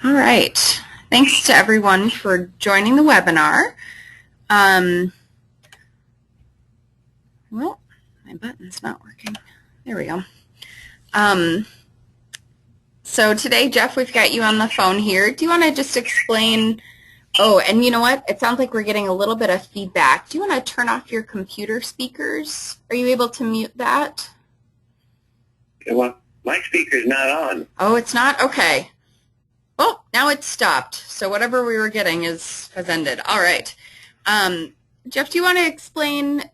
All right. Thanks to everyone for joining the webinar. Well, my button's not working. There we go. So today, Jeff, we've got you on the phone here. Do you want to just explain? Oh, and you know what? It sounds like we're getting a little bit of feedback. Do you want to turn off your computer speakers? Are you able to mute that? Well, my speaker's not on. Oh, it's not? Okay. Oh, now it's stopped. So whatever we were getting has ended. All right. Jeff, do you want to explain,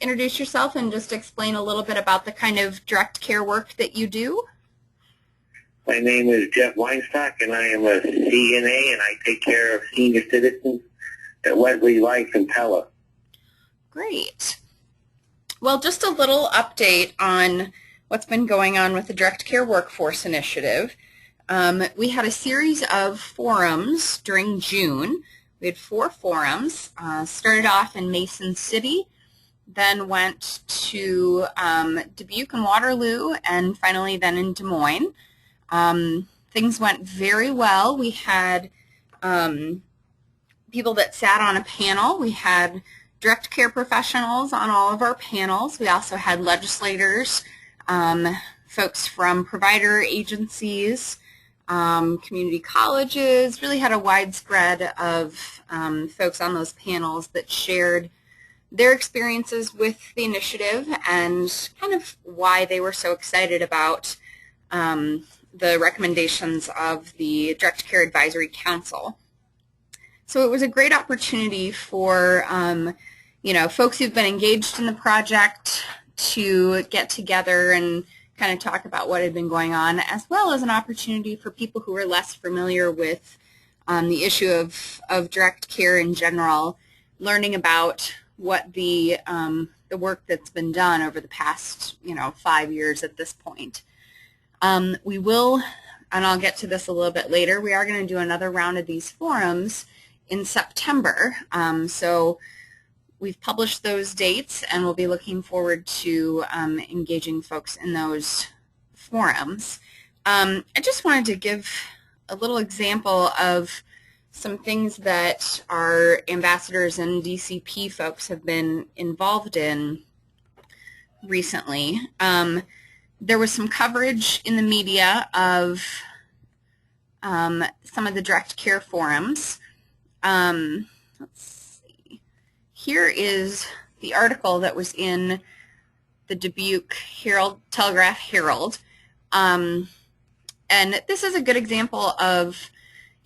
introduce yourself and just explain a little bit about the kind of direct care work that you do? My name is Jeff Weinstock, and I am a CNA, and I take care of senior citizens at Wesley Life in Pella. Great. Well, just a little update on what's been going on with the Direct Care Workforce Initiative. We had a series of forums during June. We had 4 forums. Started off in Mason City, then went to Dubuque and Waterloo, and finally then in Des Moines. Things went very well. We had people that sat on a panel. We had direct care professionals on all of our panels. We also had legislators, folks from provider agencies, community colleges, really had a widespread of folks on those panels that shared their experiences with the initiative and kind of why they were so excited about the recommendations of the Direct Care Advisory Council. So it was a great opportunity for folks who've been engaged in the project to get together and kind of talk about what had been going on, as well as an opportunity for people who are less familiar with the issue of direct care in general, learning about what the work that's been done over the past 5 years at this point. We will, and I'll get to this a little bit later, we are going to do another round of these forums in September. So we've published those dates, and we'll be looking forward to engaging folks in those forums. I just wanted to give a little example of some things that our ambassadors and DCP folks have been involved in recently. There was some coverage in the media of some of the direct care forums. Let's see. Here is the article that was in the Dubuque Telegraph Herald. And this is a good example of,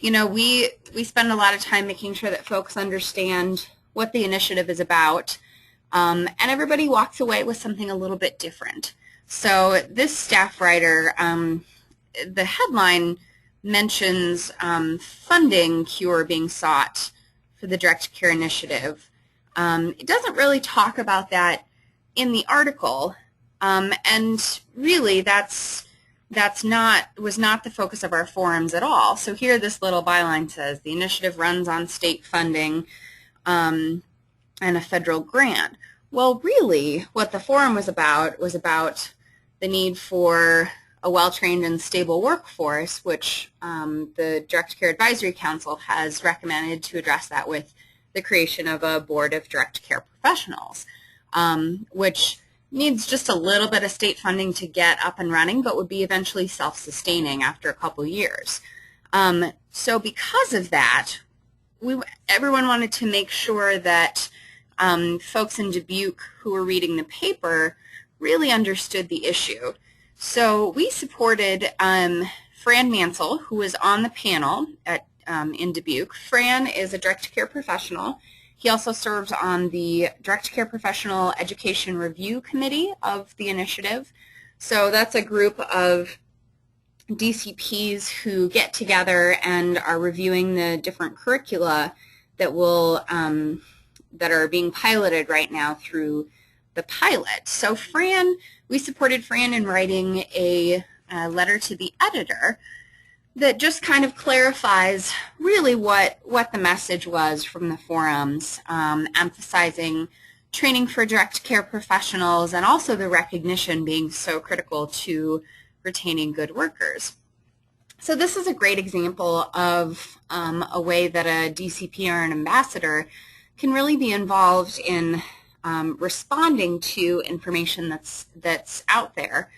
we spend a lot of time making sure that folks understand what the initiative is about, and everybody walks away with something a little bit different. So this staff writer, the headline mentions funding cure being sought for the Direct Care Initiative. It doesn't really talk about that in the article, and really was not the focus of our forums at all. So here this little byline says, the initiative runs on state funding and a federal grant. Well, really, what the forum was about the need for a well-trained and stable workforce, which the Direct Care Advisory Council has recommended to address that with the creation of a board of direct care professionals, which needs just a little bit of state funding to get up and running, but would be eventually self-sustaining after a couple years. So because of that, everyone wanted to make sure that folks in Dubuque who were reading the paper really understood the issue. So we supported Fran Mansell, who was on the panel in Dubuque. Fran is a direct care professional. He also serves on the Direct Care Professional Education Review Committee of the initiative. So that's a group of DCPs who get together and are reviewing the different curricula that that are being piloted right now through the pilot. So we supported Fran in writing a letter to the editor that just kind of clarifies really what the message was from the forums, emphasizing training for direct care professionals and also the recognition being so critical to retaining good workers. So this is a great example of a way that a DCP or an ambassador can really be involved in responding to information that's out there,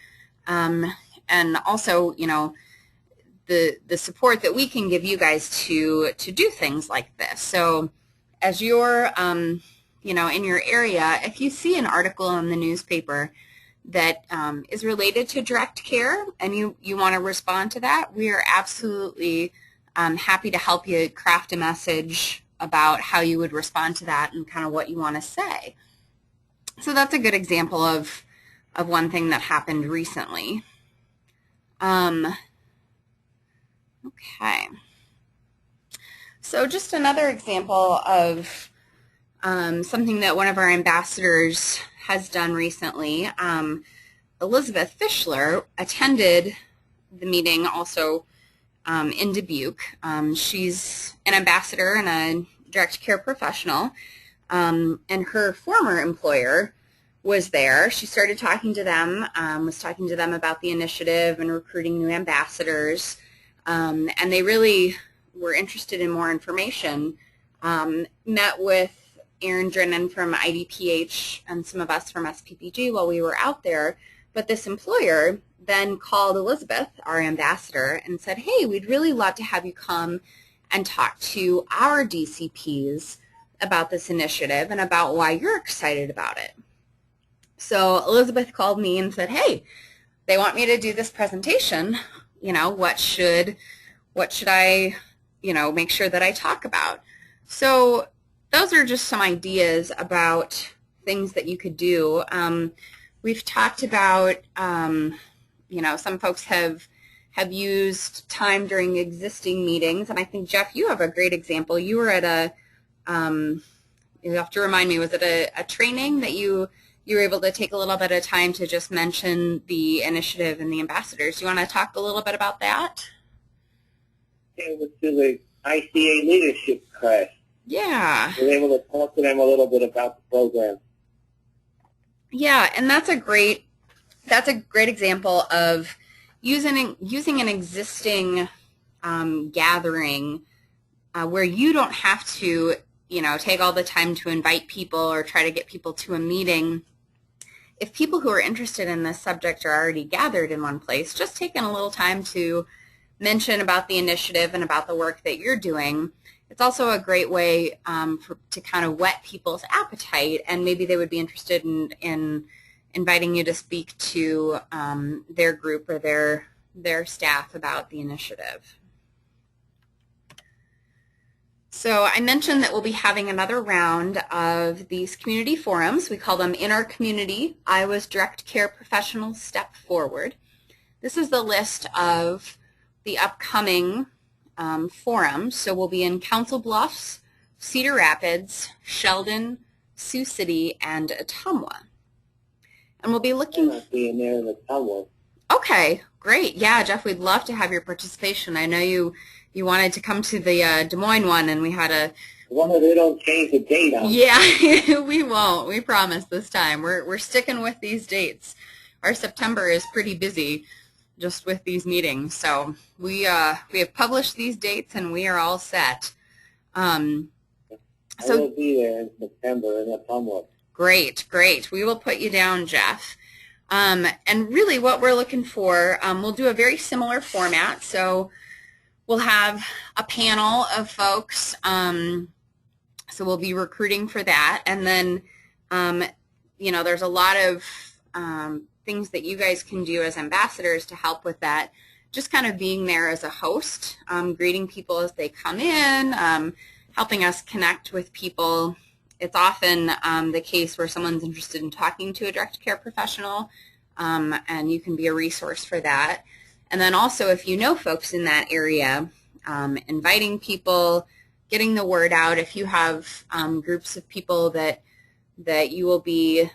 and also, you know, the support that we can give you guys to do things like this. So as you're you know, in your area, if you see an article in the newspaper that is related to direct care and you want to respond to that, we are absolutely happy to help you craft a message about how you would respond to that and kind of what you want to say. So that's a good example of one thing that happened recently. Okay. So just another example of something that one of our ambassadors has done recently. Elizabeth Fischler attended the meeting also in Dubuque. She's an ambassador and a direct care professional, and her former employer was there. She started talking to them, was talking to them about the initiative and recruiting new ambassadors, and they really were interested in more information. Met with Aaron Drennan from IDPH and some of us from SPPG while we were out there, but this employer then called Elizabeth, our ambassador, and said, hey, we'd really love to have you come and talk to our DCPs about this initiative and about why you're excited about it. So Elizabeth called me and said, hey, they want me to do this presentation. You know, what should I, you know, make sure that I talk about? So those are just some ideas about things that you could do. We've talked about, you know, some folks have used time during existing meetings, and I think, Jeff, you have a great example. You were at a, you have to remind me, was it a training that you were able to take a little bit of time to just mention the initiative and the ambassadors? Do you want to talk a little bit about that? It was to the ICA leadership class. Yeah. I was able to talk to them a little bit about the program. Yeah, and that's a great example of using an existing gathering where you don't have to, you know, take all the time to invite people or try to get people to a meeting. If people who are interested in this subject are already gathered in one place, just taking a little time to mention about the initiative and about the work that you're doing. It's also a great way to kind of whet people's appetite, and maybe they would be interested in inviting you to speak to their group or their staff about the initiative. So I mentioned that we'll be having another round of these community forums. We call them In Our Community, Iowa's Direct Care Professionals Step Forward. This is the list of the upcoming forums. So we'll be in Council Bluffs, Cedar Rapids, Sheldon, Sioux City, and Ottumwa. And we'll be looking... I'll be in there in Ottumwa. Okay, great. Yeah, Jeff, we'd love to have your participation. I know you wanted to come to the Des Moines one, and we had a... One of they don't change the date on. Yeah, we won't. We promise this time. We're sticking with these dates. Our September is pretty busy just with these meetings. So we have published these dates, and we are all set. I will be there in September in Ottumwa. Great, great. We will put you down, Jeff. And really what we're looking for, we'll do a very similar format. So we'll have a panel of folks. So we'll be recruiting for that. And then, you know, there's a lot of things that you guys can do as ambassadors to help with that. Just kind of being there as a host, greeting people as they come in, helping us connect with people. It's often the case where someone's interested in talking to a direct care professional, and you can be a resource for that. And then also, if you know folks in that area, inviting people, getting the word out. If you have groups of people that you will be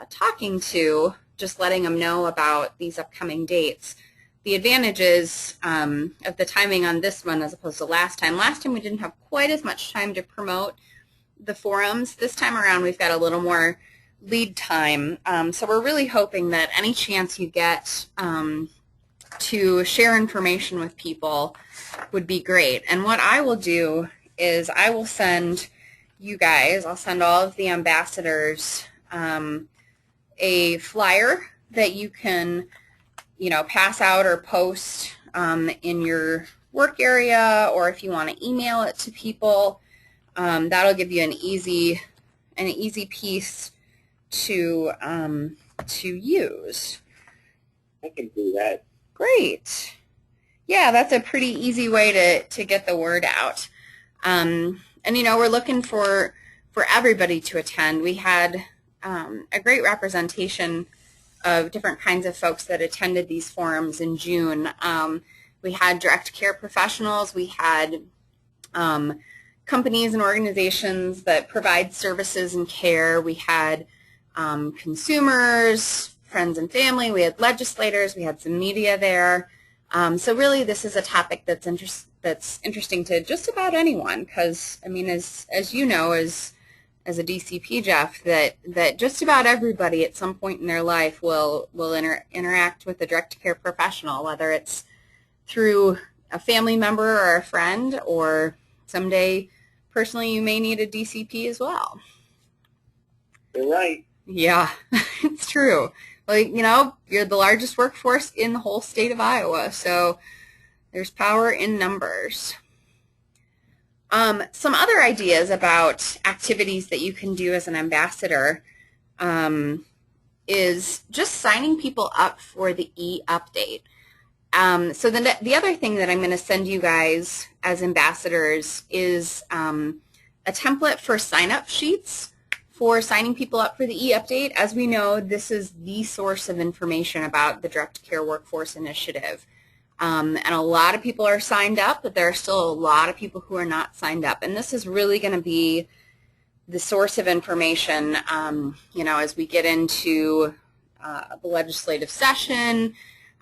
talking to, just letting them know about these upcoming dates. The advantages of the timing on this one as opposed to last time. Last time we didn't have quite as much time to promote the forums. This time around we've got a little more lead time. So we're really hoping that any chance you get to share information with people would be great. And what I will do is I will send you guys, I'll send all of the ambassadors a flyer that you can, pass out or post in your work area, or if you want to email it to people. That'll give you an easy piece to use. I can do that. Great. Yeah, that's a pretty easy way to get the word out. And we're looking for everybody to attend. We had a great representation of different kinds of folks that attended these forums in June. We had direct care professionals. We had companies and organizations that provide services and care. We had consumers, friends and family. We had legislators. We had some media there. So really, this is a topic that's interesting to just about anyone, because as you know, as a DCP, Jeff, that just about everybody at some point in their life will interact with a direct care professional, whether it's through a family member or a friend, or someday personally you may need a DCP as well. You're right. Yeah, it's true. Well, you're the largest workforce in the whole state of Iowa, so there's power in numbers. Some other ideas about activities that you can do as an ambassador is just signing people up for the e-update. So the other thing that I'm going to send you guys as ambassadors is a template for sign-up sheets for signing people up for the e-update. As we know, this is the source of information about the Direct Care Workforce Initiative. And a lot of people are signed up, but there are still a lot of people who are not signed up. And this is really going to be the source of information, as we get into the legislative session,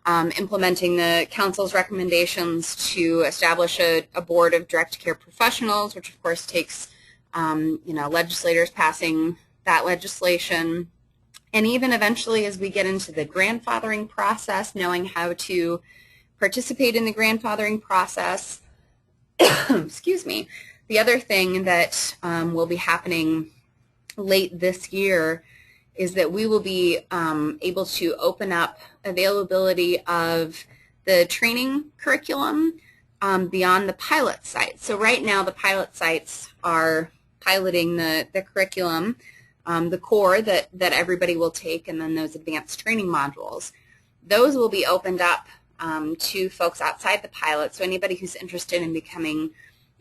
implementing the council's recommendations to establish a board of direct care professionals, which of course takes legislators passing that legislation, and even eventually as we get into the grandfathering process, knowing how to participate in the grandfathering process. Excuse me. The other thing that will be happening late this year is that we will be able to open up availability of the training curriculum beyond the pilot site. So right now the pilot sites are piloting the curriculum, the core that everybody will take, and then those advanced training modules. Those will be opened up to folks outside the pilot, so anybody who's interested in becoming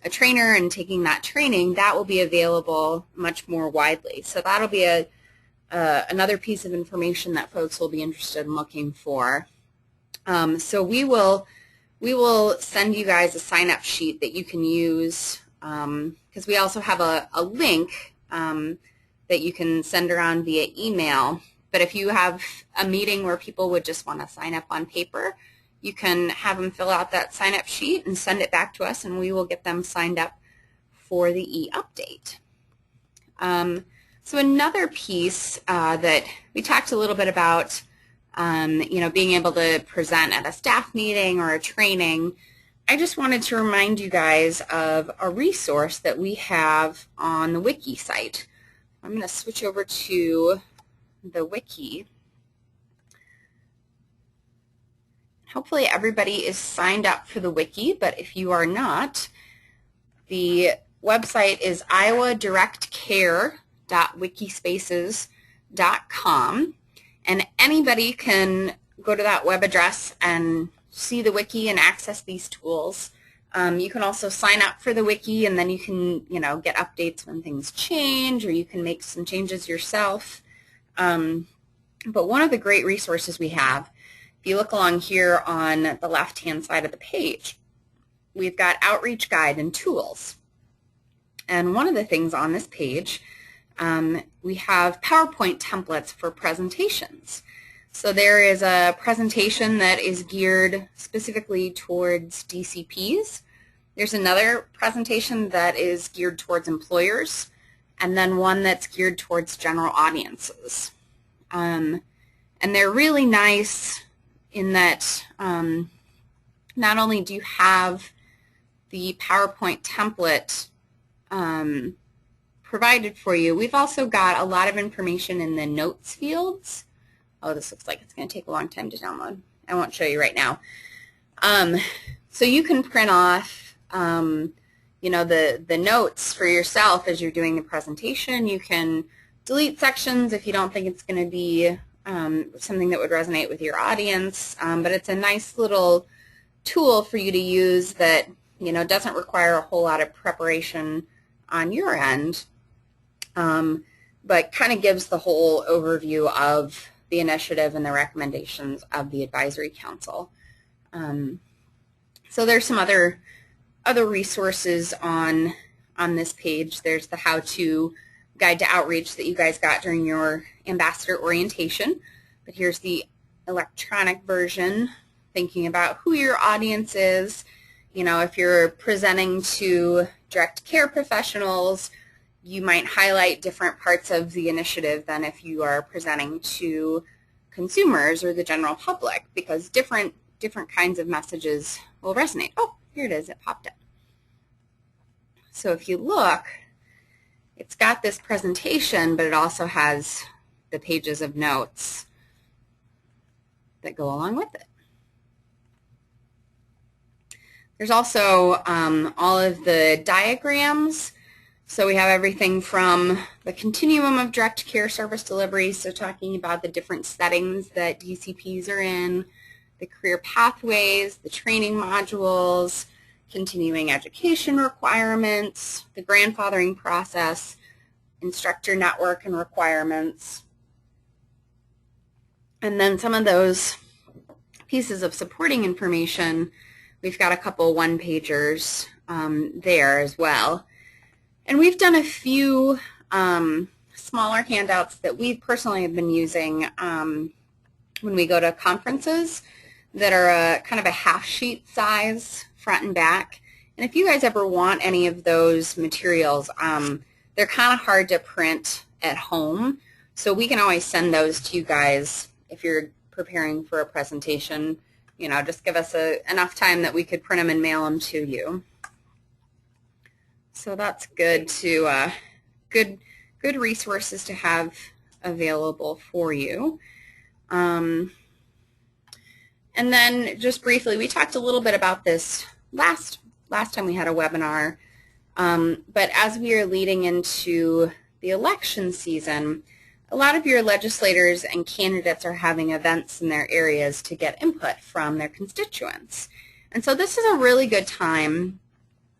a trainer and taking that training, that will be available much more widely. So that'll be another piece of information that folks will be interested in looking for. So we will send you guys a sign-up sheet that you can use, because we also have a link that you can send around via email. But if you have a meeting where people would just want to sign up on paper, you can have them fill out that sign-up sheet and send it back to us, and we will get them signed up for the e-update. So another piece that we talked a little bit about, being able to present at a staff meeting or a training. I just wanted to remind you guys of a resource that we have on the wiki site. I'm going to switch over to the wiki. Hopefully everybody is signed up for the wiki, but if you are not, the website is iowadirectcare.wikispaces.com, and anybody can go to that web address and see the wiki and access these tools. You can also sign up for the wiki, and then you can get updates when things change, or you can make some changes yourself. But one of the great resources we have, if you look along here on the left-hand side of the page, we've got Outreach Guide and Tools. And one of the things on this page, we have PowerPoint templates for presentations. So there is a presentation that is geared specifically towards DCPs. There's another presentation that is geared towards employers, and then one that's geared towards general audiences. And they're really nice in that not only do you have the PowerPoint template provided for you, we've also got a lot of information in the notes fields. Oh, this looks like it's going to take a long time to download. I won't show you right now. So you can print off, you know, the notes for yourself as you're doing the presentation. You can delete sections if you don't think it's going to be something that would resonate with your audience. But it's a nice little tool for you to use that, you know, doesn't require a whole lot of preparation on your end, but kind of gives the whole overview of the initiative and the recommendations of the Advisory Council. So there's some other resources on this page. There's the how-to guide to outreach that you guys got during your ambassador orientation, but here's the electronic version, thinking about who your audience is. You know, if you're presenting to direct care professionals, you might highlight different parts of the initiative than if you are presenting to consumers or the general public, because different kinds of messages will resonate. Oh, here it is, it popped up. So if you look, it's got this presentation, but it also has the pages of notes that go along with it. There's also all of the diagrams. So we have everything from the continuum of direct care service delivery, so talking about the different settings that DCPs are in, the career pathways, the training modules, continuing education requirements, the grandfathering process, instructor network and requirements. And then some of those pieces of supporting information, we've got a couple one-pagers there as well. And we've done a few smaller handouts that we personally have been using when we go to conferences that are kind of a half-sheet size, front and back. And if you guys ever want any of those materials, they're kind of hard to print at home, so we can always send those to you guys if you're preparing for a presentation. You know, just give us enough time that we could print them and mail them to you. So that's good to good resources to have available for you. And then just briefly, we talked a little bit about this last time we had a webinar, but as we are leading into the election season, a lot of your legislators and candidates are having events in their areas to get input from their constituents. And so this is a really good time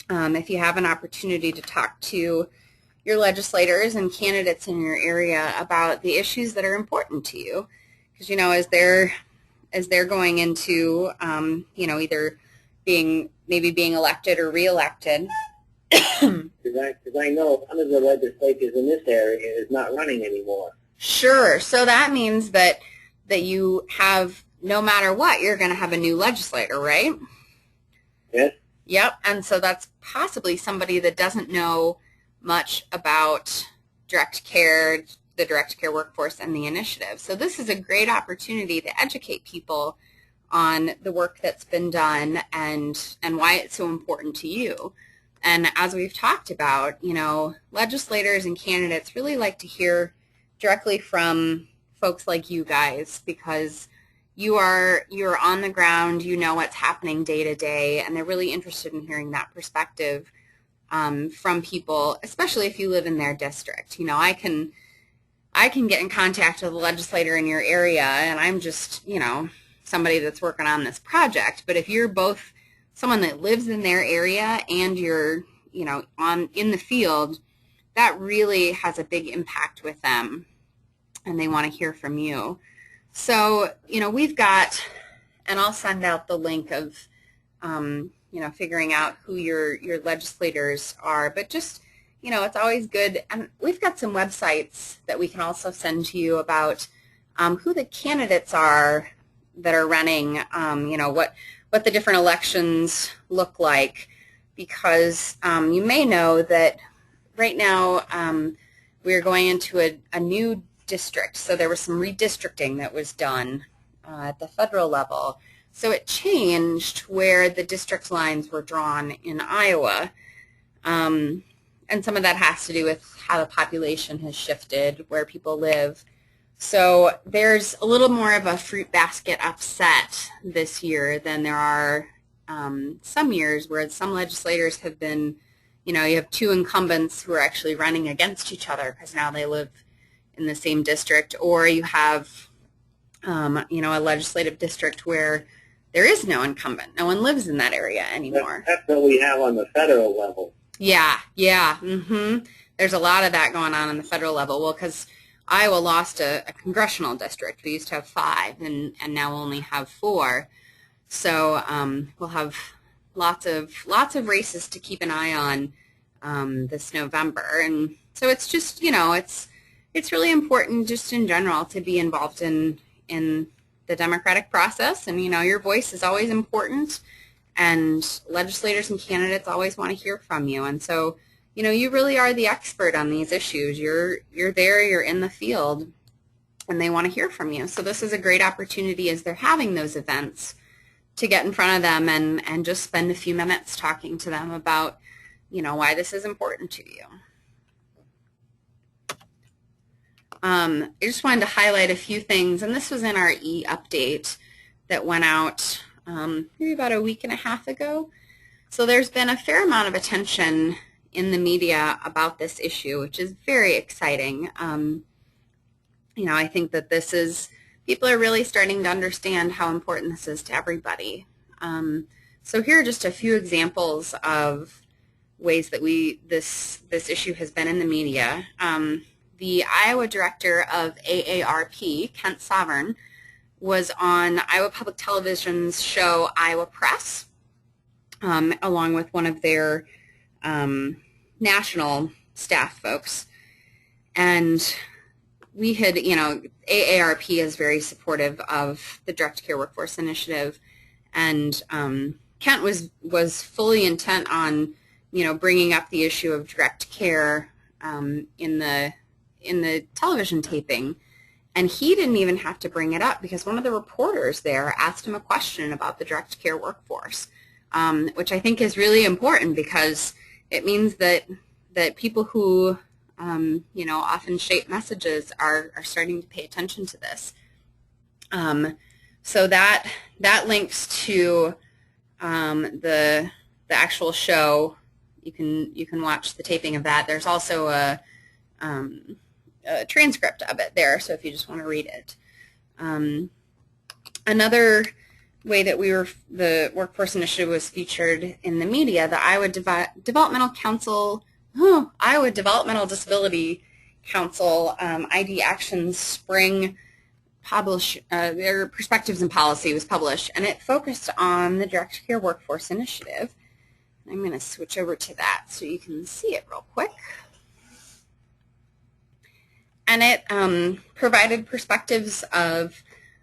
if you have an opportunity to talk to your legislators and candidates in your area about the issues that are important to you. Because, you know, as they're going into, you know, either maybe being elected or reelected. Because I know one of the legislators in this area is not running anymore. Sure. So that means that you have, no matter what, you're going to have a new legislator, right? Yes. Yep. And so that's possibly somebody that doesn't know much about direct care, the direct care workforce, and the initiative. So this is a great opportunity to educate people on the work that's been done and why it's so important to you. And as we've talked about, you know, legislators and candidates really like to hear directly from folks like you guys, because you're on the ground, you know what's happening day to day, and they're really interested in hearing that perspective from people, especially if you live in their district. You know, I can get in contact with a legislator in your area, and I'm just, you know, somebody that's working on this project. But if you're both someone that lives in their area and you're, you know, in the field, that really has a big impact with them, and they want to hear from you. So, you know, we've got, and I'll send out the link of, you know, figuring out who your legislators are, but just, you know, it's always good. And we've got some websites that we can also send to you about who the candidates are that are running, you know, what the different elections look like, because you may know that right now we're going into a new district. So there was some redistricting that was done at the federal level. So it changed where the district lines were drawn in Iowa. And some of that has to do with how the population has shifted, where people live. So there's a little more of a fruit basket upset this year than there are some years where some legislators have been, you have two incumbents who are actually running against each other because now they live in the same district, or you have, a legislative district where there is no incumbent. No one lives in that area anymore. That's what we have on the federal level. Yeah. There's a lot of that going on the federal level. Well, because Iowa lost a congressional district. We used to have 5, and now only have 4. So we'll have lots of races to keep an eye on this November. And so it's just, it's really important just in general to be involved in the democratic process. And, your voice is always important. And legislators and candidates always want to hear from you. And so, you really are the expert on these issues. You're there, you're in the field, and they want to hear from you. So this is a great opportunity as they're having those events to get in front of them and just spend a few minutes talking to them about, why this is important to you. I just wanted to highlight a few things, and this was in our e-update that went out maybe about a week and a half ago. So there's been a fair amount of attention in the media about this issue, which is very exciting. I think that people are really starting to understand how important this is to everybody. So here are just a few examples of ways that this issue has been in the media. The Iowa director of AARP, Kent Sovereign, was on Iowa Public Television's show Iowa Press, along with one of their national staff folks. And we had, AARP is very supportive of the Direct Care Workforce Initiative, and Kent was fully intent on, bringing up the issue of direct care in the television taping. And he didn't even have to bring it up because one of the reporters there asked him a question about the direct care workforce, which I think is really important because it means that people who, often shape messages are starting to pay attention to this. So that links to the actual show. You can watch the taping of that. There's also a transcript of it there, so if you just want to read it. Another way that the Workforce Initiative was featured in the media, the Iowa Iowa Developmental Disability Council ID Actions Spring their Perspectives and Policy was published, and it focused on the Direct Care Workforce Initiative. I'm going to switch over to that so you can see it real quick. And it provided perspectives of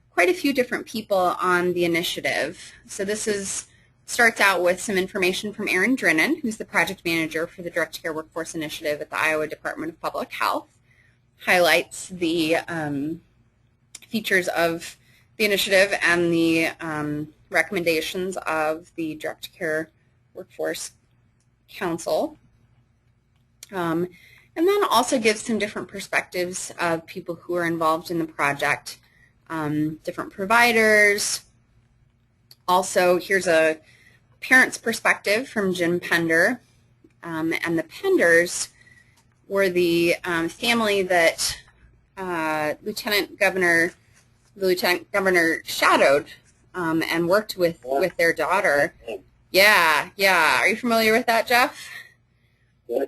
quite a few different people on the initiative. So this starts out with some information from Erin Drennan, who's the project manager for the Direct Care Workforce Initiative at the Iowa Department of Public Health. Highlights the features of the initiative and the recommendations of the Direct Care Workforce Council. And then also gives some different perspectives of people who are involved in the project, different providers. Also, here's a parent's perspective from Jim Pender. And the Penders were the family that the Lieutenant Governor shadowed and worked with their daughter. Yeah. Are you familiar with that, Jeff? Yes.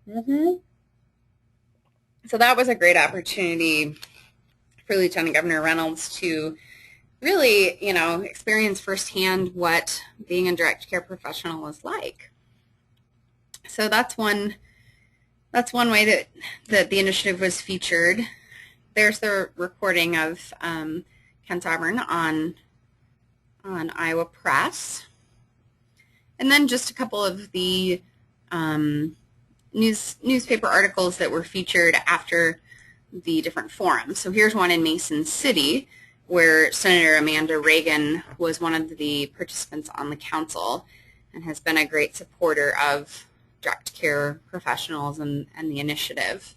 Mm-hmm. So that was a great opportunity for Lieutenant Governor Reynolds to really, experience firsthand what being a direct care professional is like. So that's one way that the initiative was featured. There's the recording of Ken Sovereign on Iowa Press. And then just a couple of the newspaper articles that were featured after the different forums. So here's one in Mason City where Senator Amanda Reagan was one of the participants on the council and has been a great supporter of direct care professionals and the initiative.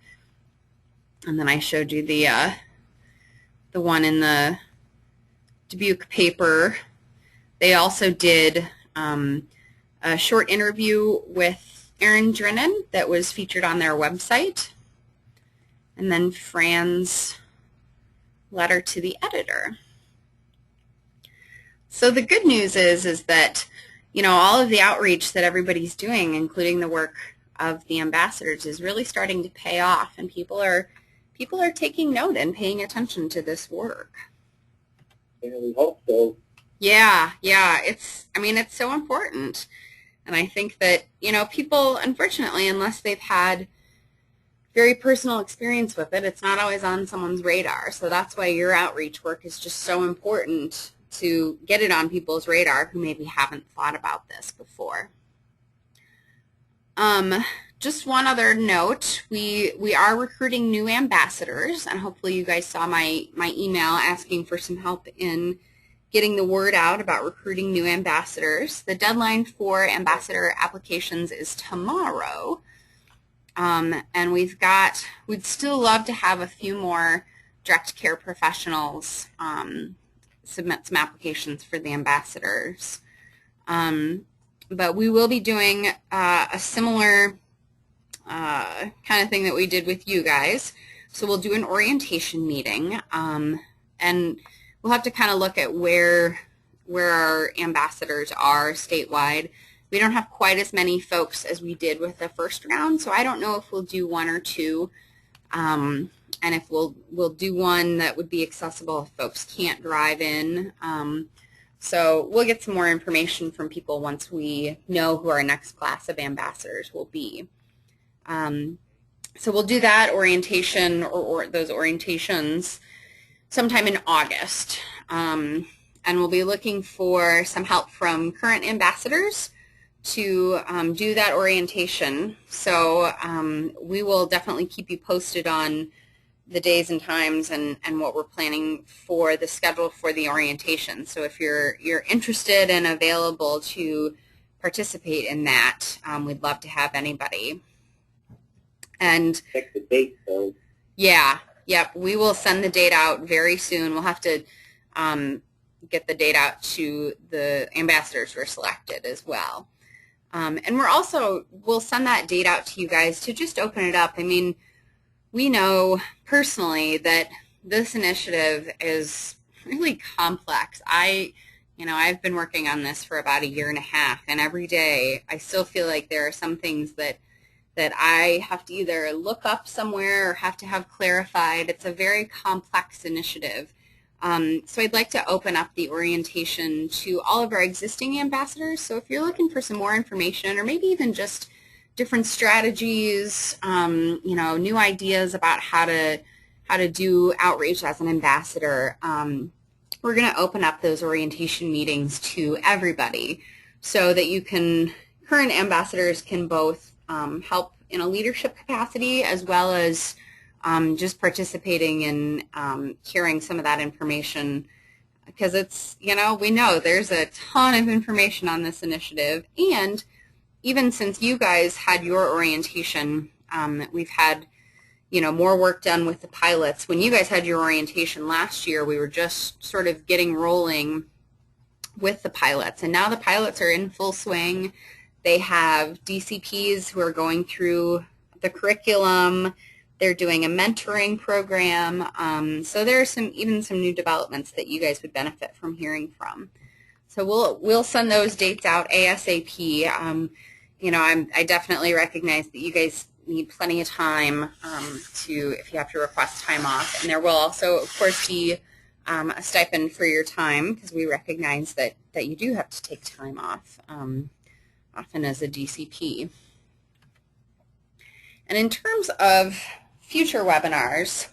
And then I showed you the one in the Dubuque paper. They also did a short interview with Erin Drennan that was featured on their website. And then Fran's letter to the editor. So the good news is that, all of the outreach that everybody's doing, including the work of the ambassadors, is really starting to pay off, and people are taking note and paying attention to this work. Yeah, we hope so. Yeah, it's so important. And I think that, people, unfortunately, unless they've had very personal experience with it, it's not always on someone's radar. So that's why your outreach work is just so important, to get it on people's radar who maybe haven't thought about this before. Just one other note, we are recruiting new ambassadors, and hopefully you guys saw my email asking for some help in getting the word out about recruiting new ambassadors. The deadline for ambassador applications is tomorrow. And we'd still love to have a few more direct care professionals submit some applications for the ambassadors. But we will be doing a similar kind of thing that we did with you guys. So we'll do an orientation meeting, and we'll have to kind of look at where our ambassadors are statewide. We don't have quite as many folks as we did with the first round, so I don't know if we'll do one or two, and if we'll do one that would be accessible if folks can't drive in. So we'll get some more information from people once we know who our next class of ambassadors will be. So we'll do that orientation or those orientations sometime in August, and we'll be looking for some help from current ambassadors to do that orientation. So we will definitely keep you posted on the days and times and what we're planning for the schedule for the orientation. So if you're interested and available to participate in that, we'd love to have anybody. And Check the date, though. Yeah, yep, we will send the date out very soon. We'll have to get the date out to the ambassadors who are selected as well. And we'll send that date out to you guys to just open it up. I mean, we know personally that this initiative is really complex. I've been working on this for about 1.5 years, and every day I still feel like there are some things that I have to either look up somewhere or have to have clarified. It's a very complex initiative. So I'd like to open up the orientation to all of our existing ambassadors. So if you're looking for some more information, or maybe even just different strategies, new ideas about how to do outreach as an ambassador, we're going to open up those orientation meetings to everybody so that current ambassadors can both help in a leadership capacity as well as just participating in sharing some of that information, because it's, we know there's a ton of information on this initiative. And even since you guys had your orientation, we've had, more work done with the pilots. When you guys had your orientation last year, we were just sort of getting rolling with the pilots. And now the pilots are in full swing. They have DCPs who are going through the curriculum. They're doing a mentoring program. So there are even some new developments that you guys would benefit from hearing from. So we'll send those dates out ASAP. I definitely recognize that you guys need plenty of time if you have to request time off. And there will also, of course, be a stipend for your time, because we recognize that you do have to take time off, often as a DCP. And in terms of future webinars,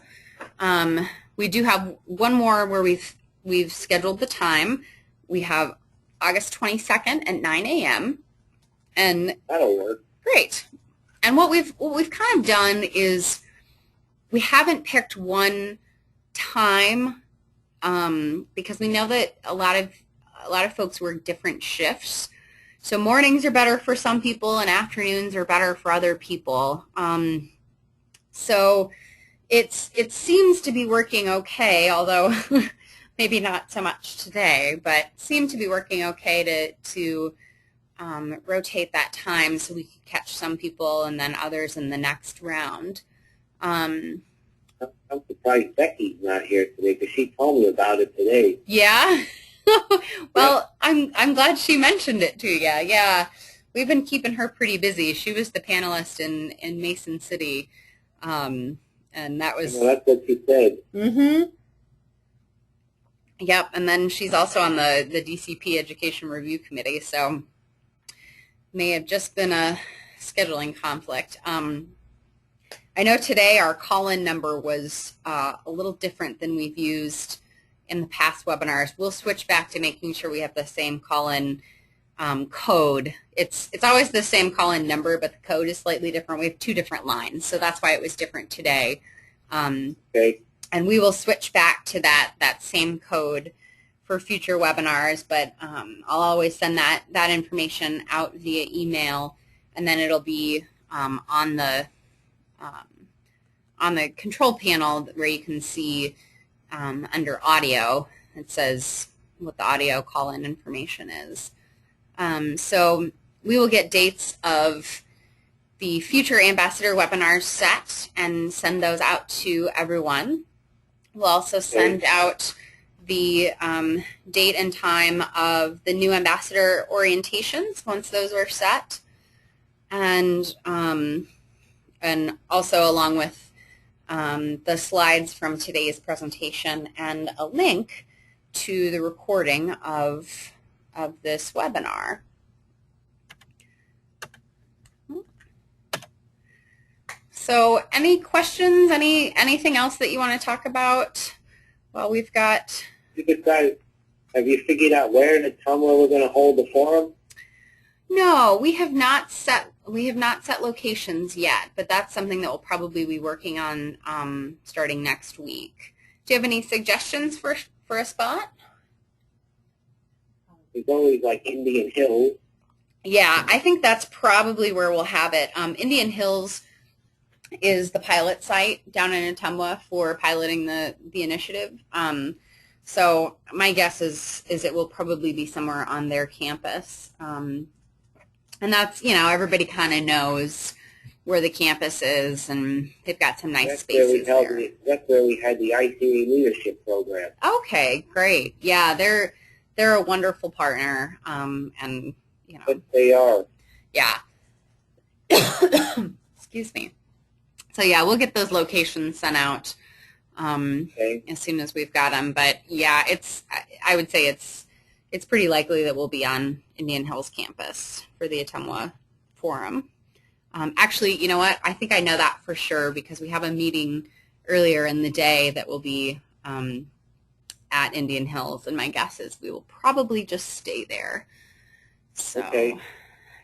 we do have one more where we've scheduled the time. We have August 22nd at 9 a.m. and That'll work. Great. And what we've kind of done is we haven't picked one time because we know that a lot of folks work different shifts. So mornings are better for some people and afternoons are better for other people. So it seems to be working okay, although maybe not so much today, but seemed to be working okay to rotate that time so we could catch some people and then others in the next round. I'm surprised Becky's not here today because she told me about it today. Yeah. Well, I'm glad she mentioned it to you. Yeah, we've been keeping her pretty busy. She was the panelist in Mason City, and that was. Well, that's what she said. Mm-hmm. Yep, and then she's also on the DCP Education Review Committee, so may have just been a scheduling conflict. I know today our call-in number was a little different than we've used in the past webinars. We'll switch back to making sure we have the same call-in code. It's always the same call-in number, but the code is slightly different. We have 2 different lines, so that's why it was different today. Okay. And we will switch back to that same code for future webinars, but I'll always send that information out via email, and then it'll be on the control panel where you can see under audio. It says what the audio call-in information is. So we will get dates of the future ambassador webinars set and send those out to everyone. We'll also send out the date and time of the new ambassador orientations once those are set, and also along with the slides from today's presentation and a link to the recording of this webinar. So any questions, anything else that you want to talk about? Well, we've got... Have you figured out where in the Tumblr we're going to hold the forum? No, we have not set locations yet, but that's something that we'll probably be working on starting next week. Do you have any suggestions for a spot? There's always like Indian Hills. Yeah, I think that's probably where we'll have it. Indian Hills is the pilot site down in Ottumwa for piloting the initiative. So my guess is it will probably be somewhere on their campus. And that's, everybody kind of knows where the campus is, and they've got some nice spaces there. That's where we had the ICA leadership program. Okay, great. Yeah, they're a wonderful partner, and But they are. Yeah. Excuse me. So yeah, we'll get those locations sent out as soon as we've got them. But yeah, I would say it's pretty likely that we'll be on Indian Hills campus for the Ottumwa Forum. Actually, you know what? I think I know that for sure because we have a meeting earlier in the day that will be at Indian Hills, and my guess is we will probably just stay there. So, okay.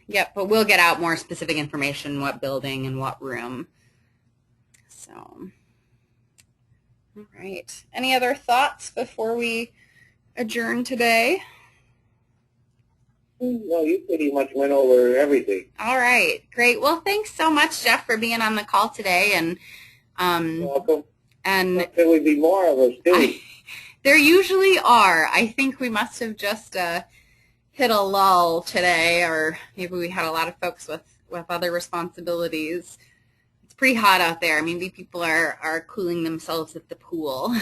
Yep, but we'll get out more specific information, what building and what room. So, all right. Any other thoughts before we adjourn today? No, you pretty much went over everything. All right, great. Well, thanks so much, Jeff, for being on the call today. And You're welcome. And there would be more of us too. There usually are. I think we must have just hit a lull today, or maybe we had a lot of folks with other responsibilities. It's pretty hot out there. Maybe people are cooling themselves at the pool.